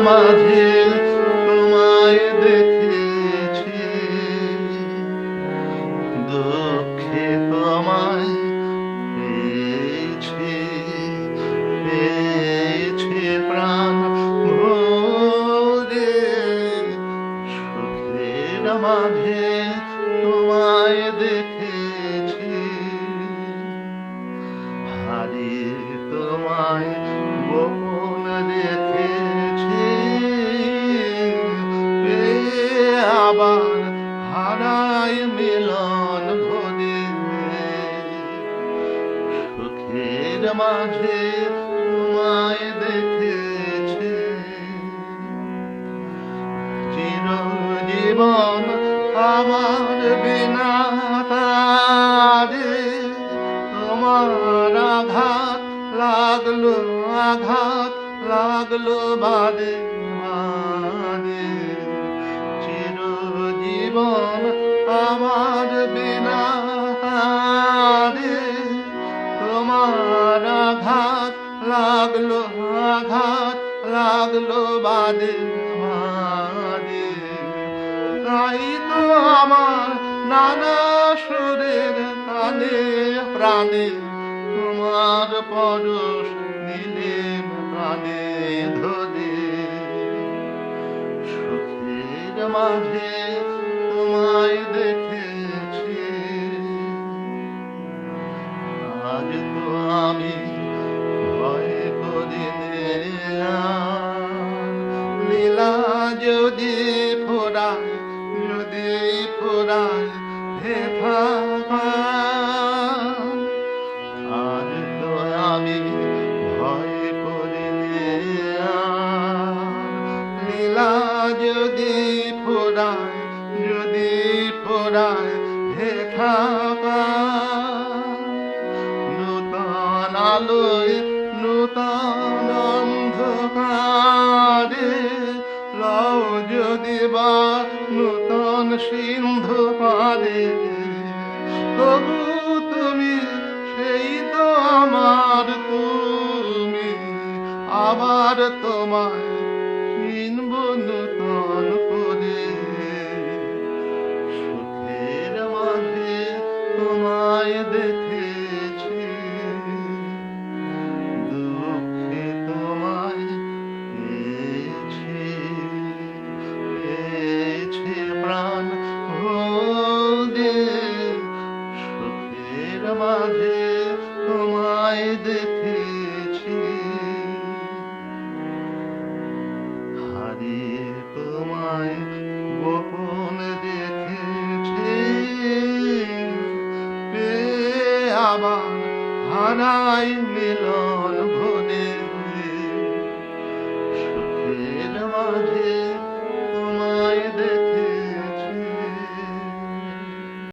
মাঝে তোমায় দেখেছি, দুঃখে তোমায় পেয়েছি, পেয়েছি প্রাণ ভরে, সুখের মাঝে তোমায় দেখেছি, হারিয়ে তোমায় গোপন রেখেছি, পেয়ে আবার হারাই মিলন ভরে, সুখের মাঝে তোমায় দেখেছি, চিরজীবন আমার বিনা তারে তোমার আঘাত লাগলো, আঘাত লাগলো বারে বারে, চিরজীবন আমার বিনা তারে তোমার আঘাত লাগলো, আঘাত লাগলো বারে বারে, তাই তো আমার নানা সুরের কানে প্রাণে তোমার পরশ নিলেম প্রাণে ধরে, সুখের মাঝে তোমায় দেখেছি, আজ তো আমি ভয় করি না, লীলা যদি ফোরায়, যদি ফোরায় হে থাকা, আজ তো আমি ভয় করি না, লীলা যদি ফোরায়, যদি ফোরায় হে থাকা, নূতন আলোয় নূতন অন্ধকারে লও যদি বা নূতন সিন্ধু পারে, তবু তুমি সেই তো আমার তুমি, আবার তোমায় চিনব নূতন করে, সুখের মাঝে তোমায় দেখেছি, দুঃখে তোমায় পেয়েছি, পেয়েছি প্রাণ ভরে, সুখের মাঝে তোমায় দেখেছি, হারিয়ে তোমায় গোপন রেখেছি, পেয়ে আবার হারাই মিলন ভরে, সুখের মাঝে